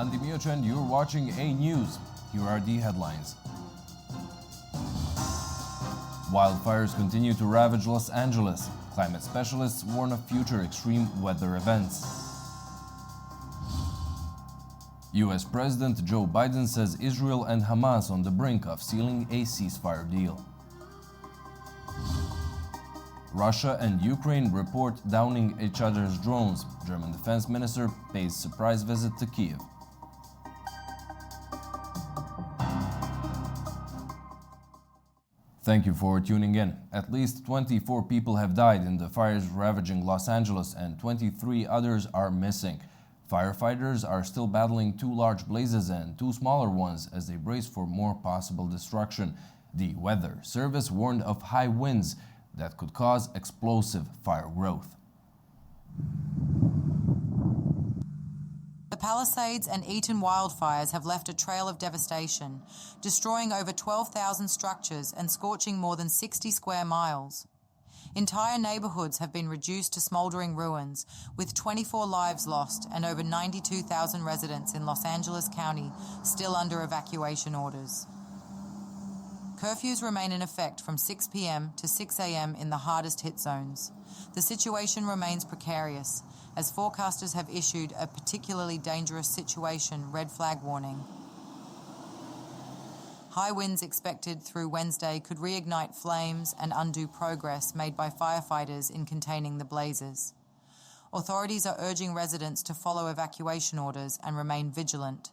I'm Dimiotr and you're watching A News. Here are the headlines. Wildfires continue to ravage Los Angeles. Climate specialists warn of future extreme weather events. US President Joe Biden says Israel and Hamas on the brink of sealing a ceasefire deal. Russia and Ukraine report downing each other's drones. German defense minister pays surprise visit to Kyiv. Thank you for tuning in. At least 24 people have died in the fires ravaging Los Angeles and 23 others are missing. Firefighters are still battling two large blazes and two smaller ones as they brace for more possible destruction. The Weather Service warned of high winds that could cause explosive fire growth. The Palisades and Eaton wildfires have left a trail of devastation, destroying over 12,000 structures and scorching more than 60 square miles. Entire neighborhoods have been reduced to smoldering ruins, with 24 lives lost and over 92,000 residents in Los Angeles County still under evacuation orders. Curfews remain in effect from 6 p.m. to 6 a.m. in the hardest hit zones. The situation remains precarious, as forecasters have issued a particularly dangerous situation red flag warning. High winds expected through Wednesday could reignite flames and undo progress made by firefighters in containing the blazes. Authorities are urging residents to follow evacuation orders and remain vigilant.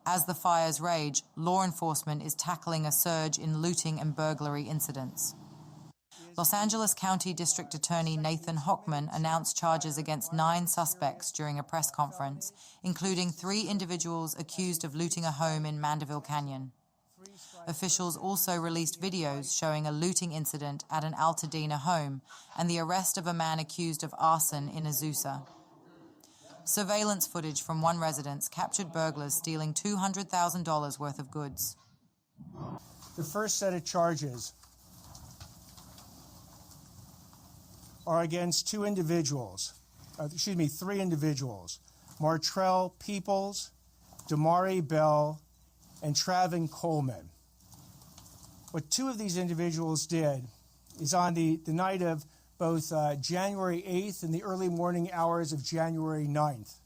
As the fires rage, law enforcement is tackling a surge in looting and burglary incidents. Los Angeles County District Attorney Nathan Hochman announced charges against 9 suspects during a press conference, including 3 individuals accused of looting a home in Mandeville Canyon. Officials also released videos showing a looting incident at an Altadena home and the arrest of a man accused of arson in Azusa. Surveillance footage from one residence captured burglars stealing $200,000 worth of goods. The first set of charges are against 3 individuals, Martrell Peoples, Damari Bell, and Travin Coleman. What 2 of these individuals did is on the night of both January 8th and the early morning hours of January 9th.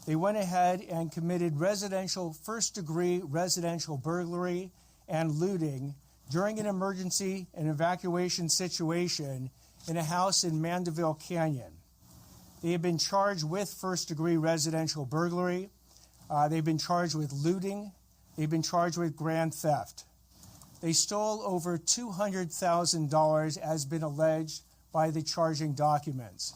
They went ahead and committed first-degree residential burglary and looting during an emergency and evacuation situation in a house in Mandeville Canyon. They have been charged with first-degree residential burglary. They've been charged with looting. They've been charged with grand theft. They stole over $200,000 as been alleged by the charging documents.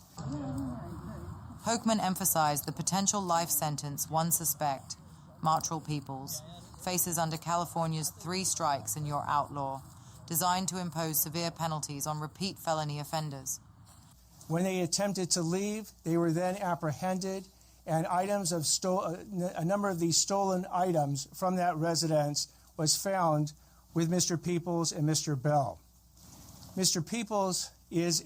Hochman emphasized the potential life sentence one suspect, Martrell Peoples, faces under California's 3 strikes and you're outlaw, designed to impose severe penalties on repeat felony offenders. When they attempted to leave, they were then apprehended, and a number of these stolen items from that residence was found with Mr. Peoples and Mr. Bell. Mr. Peoples is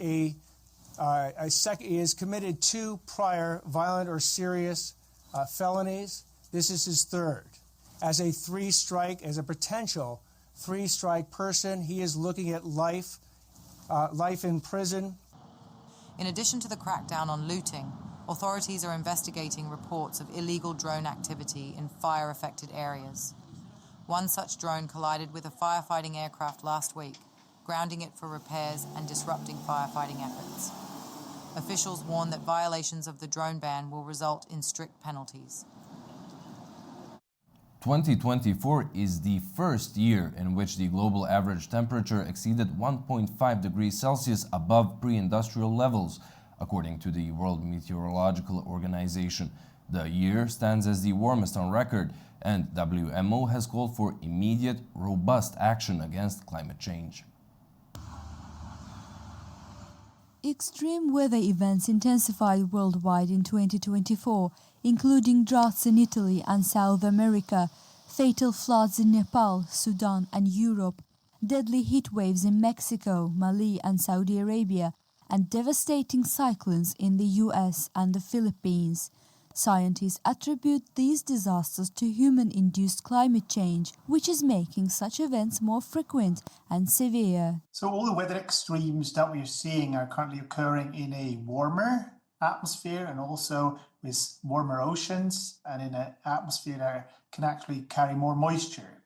committed 2 prior violent or serious felonies. This is his 3rd. As a potential 3-strike person, he is looking at life in prison. In addition to the crackdown on looting, authorities are investigating reports of illegal drone activity in fire-affected areas. One such drone collided with a firefighting aircraft last week, grounding it for repairs and disrupting firefighting efforts. Officials warn that violations of the drone ban will result in strict penalties. 2024 is the first year in which the global average temperature exceeded 1.5 degrees Celsius above pre-industrial levels, according to the World Meteorological Organization. The year stands as the warmest on record, and WMO has called for immediate, robust action against climate change. Extreme weather events intensified worldwide in 2024, including droughts in Italy and South America, fatal floods in Nepal, Sudan and Europe, deadly heat waves in Mexico, Mali and Saudi Arabia, and devastating cyclones in the US and the Philippines. Scientists attribute these disasters to human-induced climate change, which is making such events more frequent and severe. So all the weather extremes that we're seeing are currently occurring in a warmer atmosphere and also with warmer oceans and in an atmosphere that can actually carry more moisture.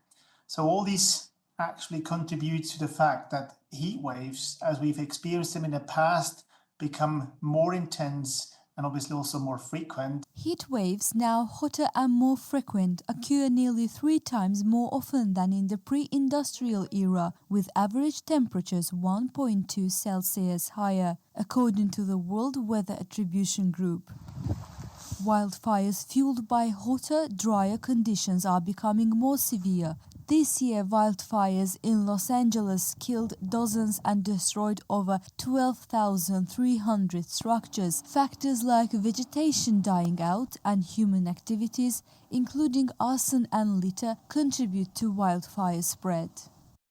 So all these actually contribute to the fact that heat waves, as we've experienced them in the past, become more intense and obviously also more frequent. Heat waves, now hotter and more frequent, occur nearly 3 times more often than in the pre-industrial era, with average temperatures 1.2 Celsius higher, according to the World Weather Attribution Group. Wildfires fueled by hotter, drier conditions are becoming more severe. This year, wildfires in Los Angeles killed dozens and destroyed over 12,300 structures. Factors like vegetation dying out and human activities, including arson and litter, contribute to wildfire spread.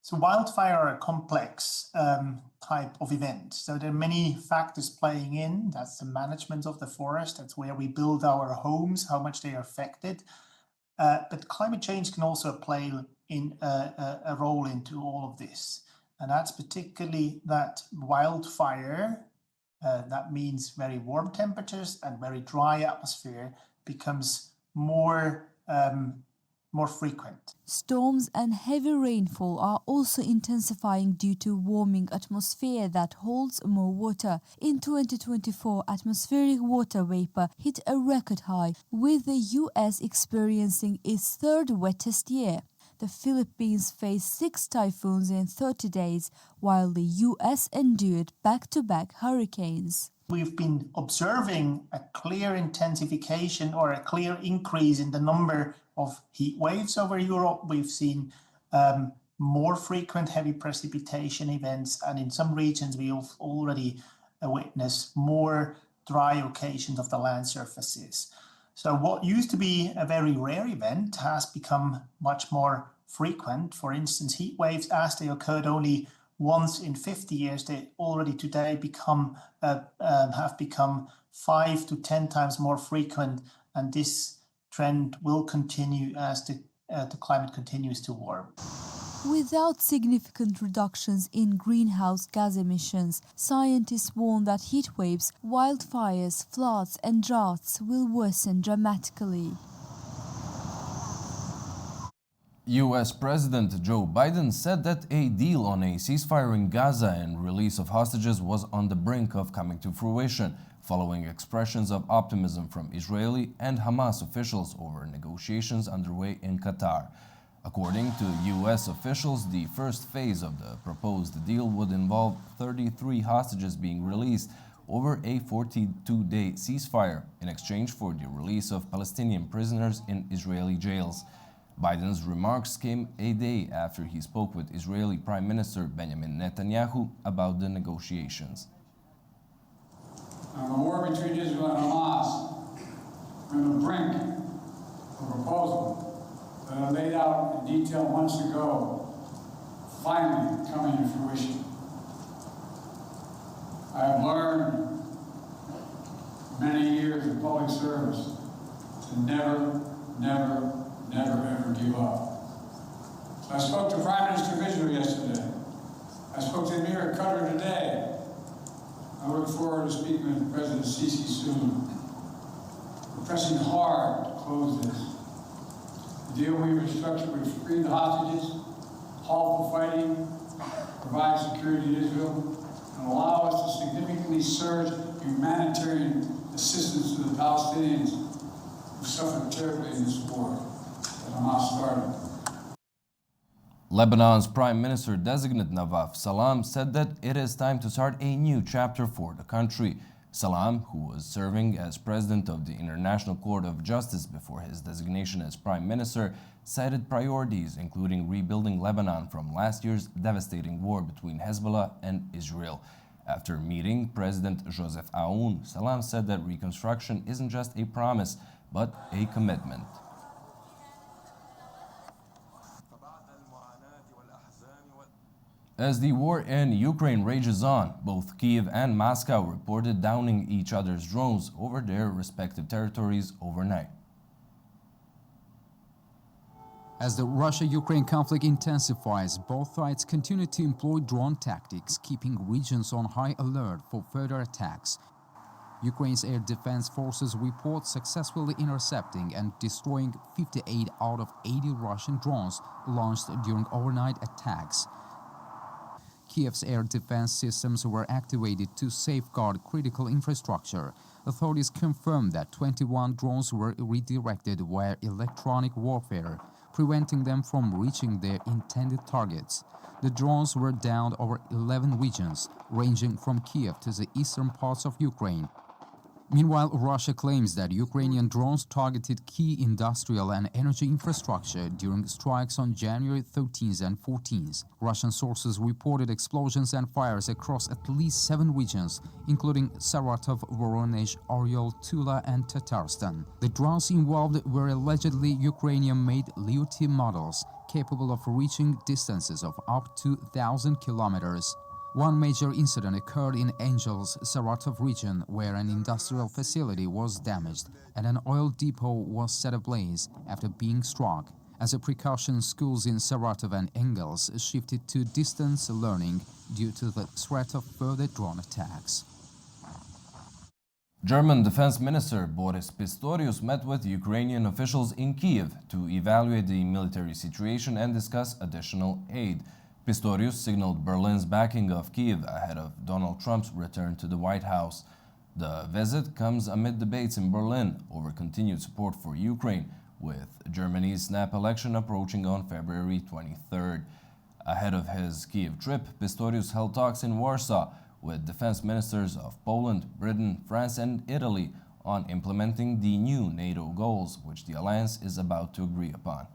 So wildfire are a complex type of event. So there are many factors playing in. That's the management of the forest. That's where we build our homes, how much they are affected. But climate change can also play in a role into all of this. And that's particularly that wildfire, that means very warm temperatures and very dry atmosphere, becomes more frequent. Storms and heavy rainfall are also intensifying due to warming atmosphere that holds more water. In 2024, atmospheric water vapor hit a record high, with the US experiencing its 3rd wettest year. The Philippines faced 6 typhoons in 30 days, while the US endured back-to-back hurricanes. We've been observing a clear intensification or a clear increase in the number of heat waves over Europe. We've seen more frequent heavy precipitation events, and in some regions we've already witnessed more dry occasions of the land surfaces. So what used to be a very rare event has become much more frequent. For instance, heat waves, as they occurred only once in 50 years, they already today have become 5 to 10 times more frequent, and this trend will continue as the climate continues to warm. Without significant reductions in greenhouse gas emissions, scientists warn that heat waves, wildfires, floods and droughts will worsen dramatically. US President Joe Biden said that a deal on a ceasefire in Gaza and release of hostages was on the brink of coming to fruition, following expressions of optimism from Israeli and Hamas officials over negotiations underway in Qatar. According to US officials, the first phase of the proposed deal would involve 33 hostages being released over a 42-day ceasefire in exchange for the release of Palestinian prisoners in Israeli jails. Biden's remarks came a day after he spoke with Israeli Prime Minister Benjamin Netanyahu about the negotiations. The war between Israel and Hamas are on the brink of a proposal that I laid out in detail months ago, finally coming to fruition. I have learned many years of public service to never, ever give up. So I spoke to Prime Minister of Israel yesterday. I spoke to Emir of Qatar today. I look forward to speaking with President Sisi soon. We're pressing hard to close this. The deal we've structured would free the hostages, halt the fighting, provide security to Israel, and allow us to significantly surge humanitarian assistance to the Palestinians who suffered terribly in this war that Hamas started. Lebanon's Prime Minister-designate Nawaf Salam said that it is time to start a new chapter for the country. Salam, who was serving as president of the International Court of Justice before his designation as prime minister, cited priorities including rebuilding Lebanon from last year's devastating war between Hezbollah and Israel. After meeting President Joseph Aoun, Salam said that reconstruction isn't just a promise, but a commitment. As the war in Ukraine rages on, both Kyiv and Moscow reported downing each other's drones over their respective territories overnight. As the Russia-Ukraine conflict intensifies, both sides continue to employ drone tactics, keeping regions on high alert for further attacks. Ukraine's air defense forces report successfully intercepting and destroying 58 out of 80 Russian drones launched during overnight attacks. Kiev's air defense systems were activated to safeguard critical infrastructure. Authorities confirmed that 21 drones were redirected via electronic warfare, preventing them from reaching their intended targets. The drones were downed over 11 regions, ranging from Kiev to the eastern parts of Ukraine. Meanwhile, Russia claims that Ukrainian drones targeted key industrial and energy infrastructure during strikes on January 13th and 14th. Russian sources reported explosions and fires across at least 7 regions, including Saratov, Voronezh, Oryol, Tula, and Tatarstan. The drones involved were allegedly Ukrainian-made Leoty models, capable of reaching distances of up to 1,000 kilometers. One major incident occurred in Angel's Saratov region, where an industrial facility was damaged and an oil depot was set ablaze after being struck. As a precaution, schools in Saratov and Engels shifted to distance learning due to the threat of further drone attacks. German Defense Minister Boris Pistorius met with Ukrainian officials in Kyiv to evaluate the military situation and discuss additional aid. Pistorius signaled Berlin's backing of Kyiv ahead of Donald Trump's return to the White House. The visit comes amid debates in Berlin over continued support for Ukraine, with Germany's snap election approaching on February 23rd. Ahead of his Kyiv trip, Pistorius held talks in Warsaw with defense ministers of Poland, Britain, France, and Italy on implementing the new NATO goals, which the alliance is about to agree upon.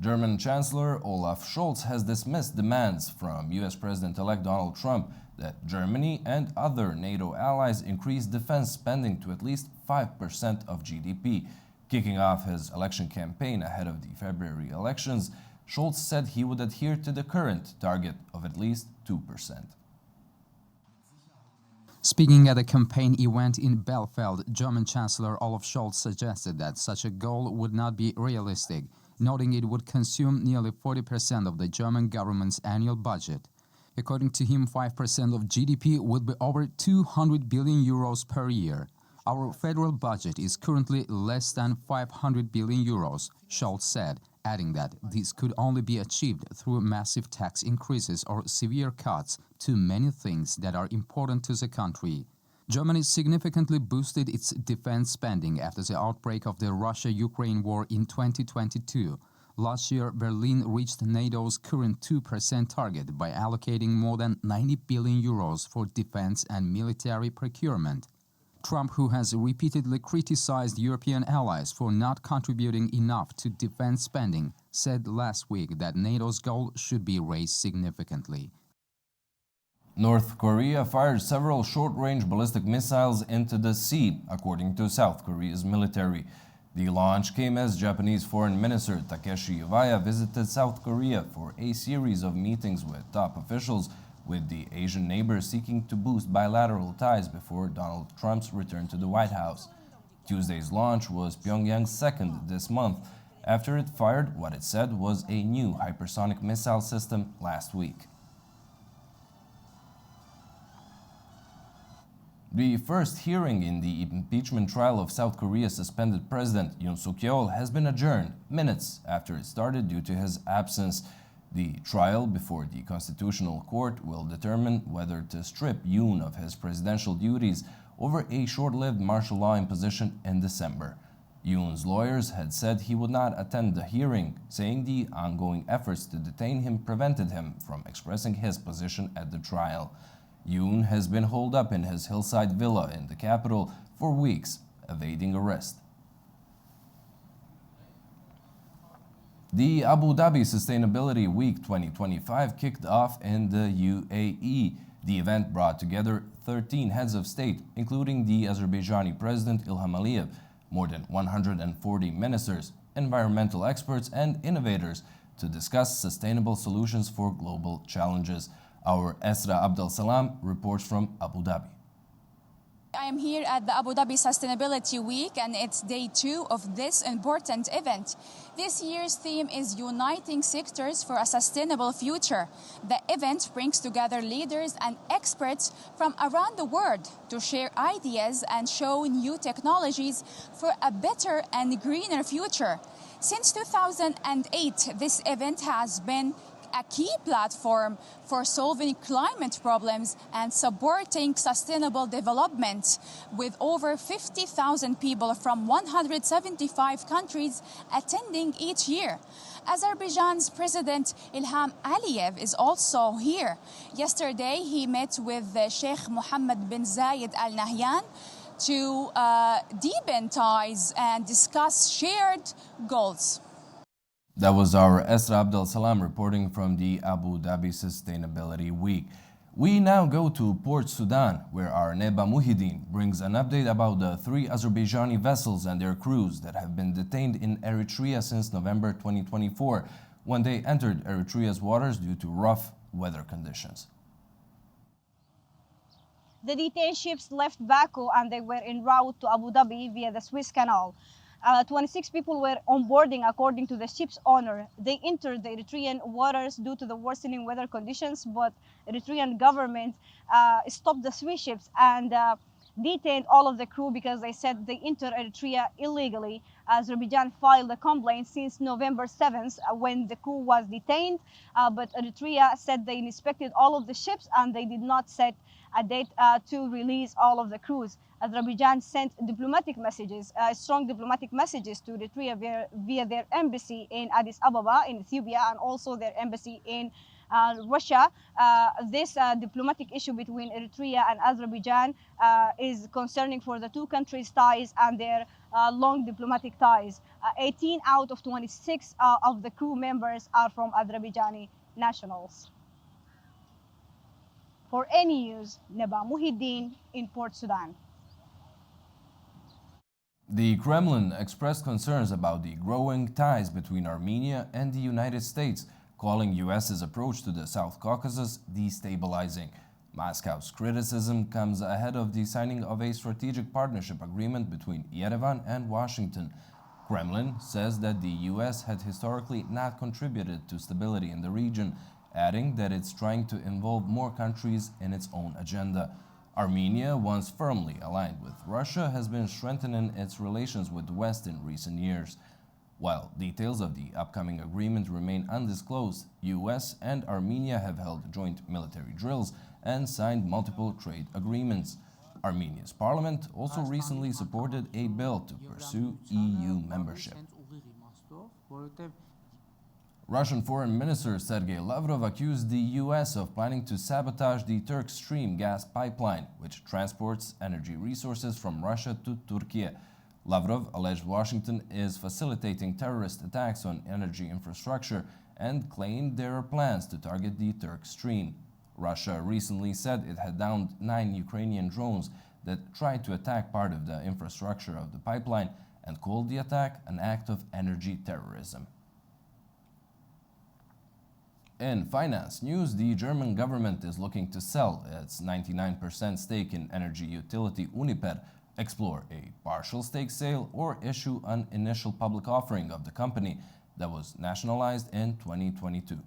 German Chancellor Olaf Scholz has dismissed demands from U.S. President-elect Donald Trump that Germany and other NATO allies increase defense spending to at least 5% of GDP. Kicking off his election campaign ahead of the February elections, Scholz said he would adhere to the current target of at least 2%. Speaking at a campaign event in Bielefeld, German Chancellor Olaf Scholz suggested that such a goal would not be realistic, noting it would consume nearly 40% of the German government's annual budget. According to him, 5% of GDP would be over 200 billion euros per year. Our federal budget is currently less than 500 billion euros, Scholz said, adding that this could only be achieved through massive tax increases or severe cuts to many things that are important to the country. Germany significantly boosted its defense spending after the outbreak of the Russia-Ukraine war in 2022. Last year, Berlin reached NATO's current 2% target by allocating more than 90 billion euros for defense and military procurement. Trump, who has repeatedly criticized European allies for not contributing enough to defense spending, said last week that NATO's goal should be raised significantly. North Korea fired several short-range ballistic missiles into the sea, according to South Korea's military. The launch came as Japanese Foreign Minister Takeshi Iwaya visited South Korea for a series of meetings with top officials, with the Asian neighbor seeking to boost bilateral ties before Donald Trump's return to the White House. Tuesday's launch was Pyongyang's second this month, after it fired what it said was a new hypersonic missile system last week. The first hearing in the impeachment trial of South Korea's suspended president Yoon Suk-yeol has been adjourned minutes after it started due to his absence. The trial before the Constitutional Court will determine whether to strip Yoon of his presidential duties over a short-lived martial law imposition in December. Yoon's lawyers had said he would not attend the hearing, saying the ongoing efforts to detain him prevented him from expressing his position at the trial. Yoon has been holed up in his hillside villa in the capital for weeks, evading arrest. The Abu Dhabi Sustainability Week 2025 kicked off in the UAE. The event brought together 13 heads of state, including the Azerbaijani President Ilham Aliyev, more than 140 ministers, environmental experts, and innovators, to discuss sustainable solutions for global challenges. Our Esra Abdel Salam reports from Abu Dhabi. I am here at the Abu Dhabi Sustainability Week, and it's day 2 of this important event. This year's theme is Uniting Sectors for a Sustainable Future. The event brings together leaders and experts from around the world to share ideas and show new technologies for a better and greener future. Since 2008, this event has been a key platform for solving climate problems and supporting sustainable development, with over 50,000 people from 175 countries attending each year. Azerbaijan's President Ilham Aliyev is also here. Yesterday, he met with Sheikh Mohammed bin Zayed Al Nahyan to deepen ties and discuss shared goals. That was our Esra Abdel Salam reporting from the Abu Dhabi Sustainability Week. We now go to Port Sudan, where our Neba Muhyiddin brings an update about the 3 Azerbaijani vessels and their crews that have been detained in Eritrea since November 2024, when they entered Eritrea's waters due to rough weather conditions. The detained ships left Baku and they were en route to Abu Dhabi via the Suez Canal. 26 people were on boarding according to the ship's owner. They entered the Eritrean waters due to the worsening weather conditions, but Eritrean government stopped the 3 ships and detained all of the crew because they said they entered Eritrea illegally. Azerbaijan filed a complaint since November 7th when the crew was detained, but Eritrea said they inspected all of the ships and they did not set a date to release all of the crews. Azerbaijan sent diplomatic messages, strong diplomatic messages to Eritrea via their embassy in Addis Ababa in Ethiopia and also their embassy in Russia. This diplomatic issue between Eritrea and Azerbaijan is concerning for the 2 countries' ties and their long diplomatic ties. 18 out of 26 of the crew members are from Azerbaijani nationals. For any news, Neba Muhyiddin in Port Sudan. The Kremlin expressed concerns about the growing ties between Armenia and the United States, calling US's approach to the South Caucasus destabilizing. Moscow's criticism comes ahead of the signing of a strategic partnership agreement between Yerevan and Washington. Kremlin says that the US had historically not contributed to stability in the region, adding that it's trying to involve more countries in its own agenda. Armenia, once firmly aligned with Russia, has been strengthening its relations with the West in recent years. While details of the upcoming agreement remain undisclosed, US and Armenia have held joint military drills and signed multiple trade agreements. Armenia's parliament also recently supported a bill to pursue EU membership. Russian Foreign Minister Sergei Lavrov accused the US of planning to sabotage the Turk Stream gas pipeline, which transports energy resources from Russia to Turkey. Lavrov alleged Washington is facilitating terrorist attacks on energy infrastructure and claimed there are plans to target the Turk Stream. Russia recently said it had downed 9 Ukrainian drones that tried to attack part of the infrastructure of the pipeline and called the attack an act of energy terrorism. In finance news, the German government is looking to sell its 99% stake in energy utility Uniper, explore a partial stake sale, or issue an initial public offering of the company that was nationalized in 2022.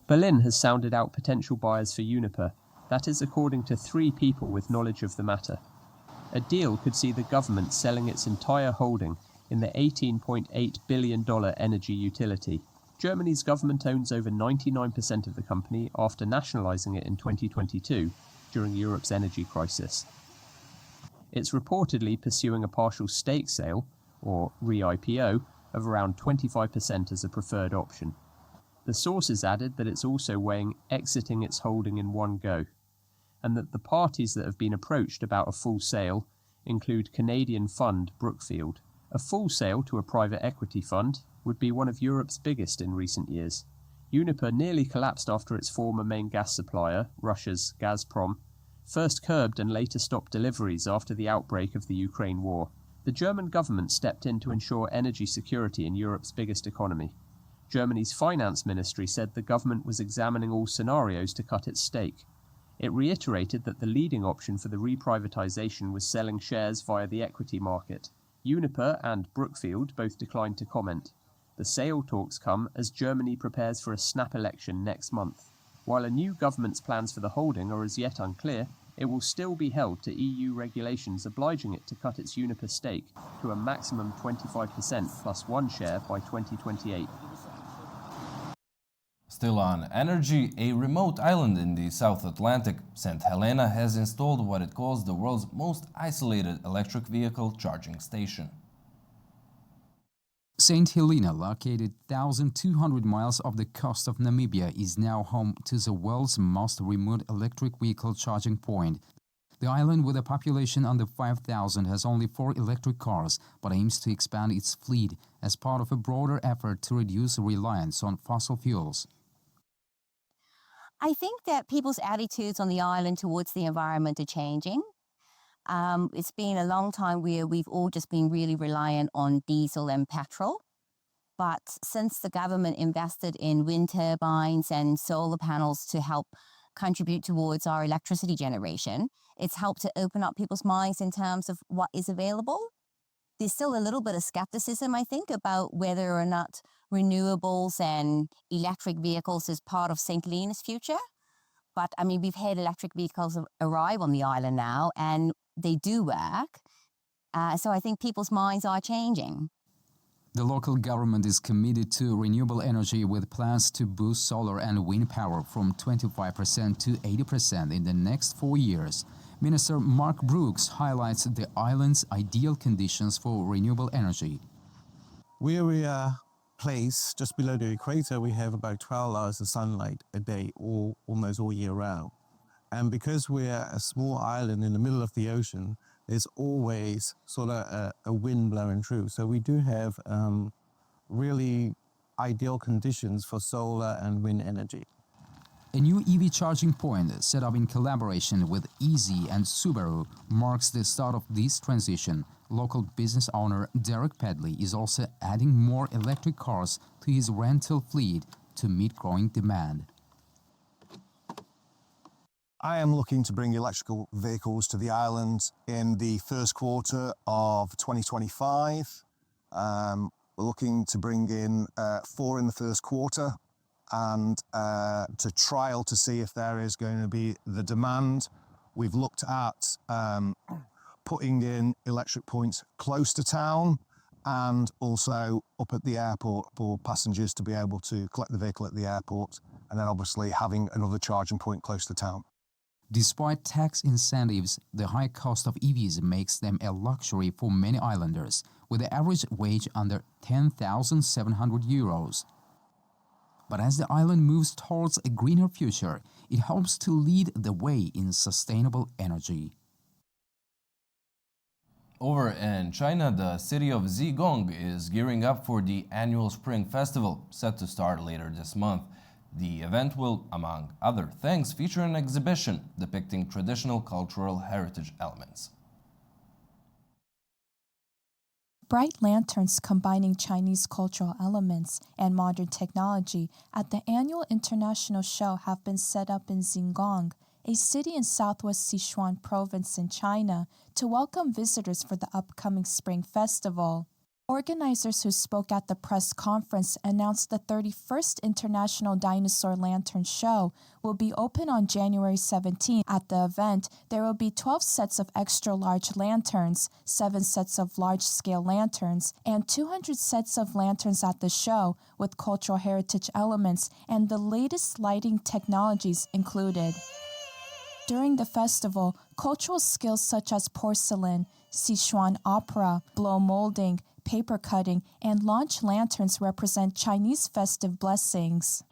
Berlin has sounded out potential buyers for Uniper. That is according to 3 people with knowledge of the matter. A deal could see the government selling its entire holding in the $18.8 billion energy utility. Germany's government owns over 99% of the company after nationalising it in 2022 during Europe's energy crisis. It's reportedly pursuing a partial stake sale, or re-IPO, of around 25% as a preferred option. The sources added that it's also weighing exiting its holding in one go, and that the parties that have been approached about a full sale include Canadian fund Brookfield. A full sale to a private equity fund would be one of Europe's biggest in recent years. Uniper nearly collapsed after its former main gas supplier, Russia's Gazprom, first curbed and later stopped deliveries after the outbreak of the Ukraine war. The German government stepped in to ensure energy security in Europe's biggest economy. Germany's finance ministry said the government was examining all scenarios to cut its stake. It reiterated that the leading option for the reprivatization was selling shares via the equity market. Uniper and Brookfield both declined to comment. The sale talks come as Germany prepares for a snap election next month. While a new government's plans for the holding are as yet unclear, it will still be held to EU regulations obliging it to cut its Uniper stake to a maximum 25% plus one share by 2028. Still on energy, a remote island in the South Atlantic, St. Helena, has installed what it calls the world's most isolated electric vehicle charging station. St. Helena, located 1,200 miles off the coast of Namibia, is now home to the world's most remote electric vehicle charging point. The island, with a population under 5,000, has only 4 electric cars, but aims to expand its fleet as part of a broader effort to reduce reliance on fossil fuels. I think that people's attitudes on the island towards the environment are changing. It's been a long time where we've all just been really reliant on diesel and petrol. But since the government invested in wind turbines and solar panels to help contribute towards our electricity generation, it's helped to open up people's minds in terms of what is available. There's still a little bit of skepticism, I think, about whether or not renewables and electric vehicles is part of St. Helena's future. But, I mean, we've had electric vehicles arrive on the island now, and they do work. So I think people's minds are changing. The local government is committed to renewable energy with plans to boost solar and wind power from 25% to 80% in the next 4 years. Minister Mark Brooks highlights the island's ideal conditions for renewable energy. Where we are placed just below the equator, we have about 12 hours of sunlight a day, almost all year round. And because we're a small island in the middle of the ocean, there's always sort of a wind blowing through. So we do have really ideal conditions for solar and wind energy. A new EV charging point set up in collaboration with Easy and Subaru marks the start of this transition. Local business owner Derek Pedley is also adding more electric cars to his rental fleet to meet growing demand. I am looking to bring electrical vehicles to the island in the first quarter of 2025. We're looking to bring in 4 in the first quarter and to trial to see if there is going to be the demand. We've looked at putting in electric points close to town and also up at the airport for passengers to be able to collect the vehicle at the airport, and then obviously having another charging point close to town. Despite tax incentives, the high cost of EVs makes them a luxury for many islanders, with the average wage under 10,700 euros. But as the island moves towards a greener future, it hopes to lead the way in sustainable energy. Over in China, the city of Zigong is gearing up for the annual Spring Festival, set to start later this month. The event will, among other things, feature an exhibition depicting traditional cultural heritage elements. Bright lanterns combining Chinese cultural elements and modern technology at the annual international show have been set up in Zigong, a city in southwest Sichuan province in China, to welcome visitors for the upcoming Spring Festival. Organizers who spoke at the press conference announced the 31st International Dinosaur Lantern Show will be open on January 17. At the event, there will be 12 sets of extra-large lanterns, 7 sets of large-scale lanterns, and 200 sets of lanterns at the show, with cultural heritage elements and the latest lighting technologies included. During the festival, cultural skills such as porcelain, Sichuan opera, blow molding, paper cutting, and launch lanterns represent Chinese festive blessings.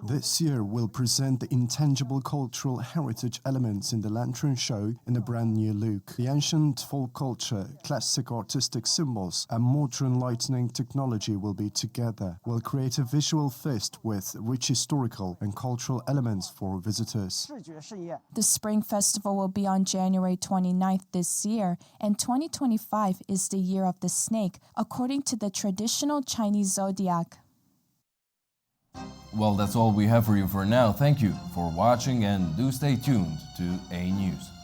This year will present the intangible cultural heritage elements in the Lantern Show in a brand new look. The ancient folk culture, classic artistic symbols, and modern lighting technology will be together. We'll create a visual feast with rich historical and cultural elements for visitors. The Spring Festival will be on January 29th this year, and 2025 is the year of the snake, according to the traditional Chinese zodiac. Well, that's all we have for you for now. Thank you for watching and do stay tuned to A News.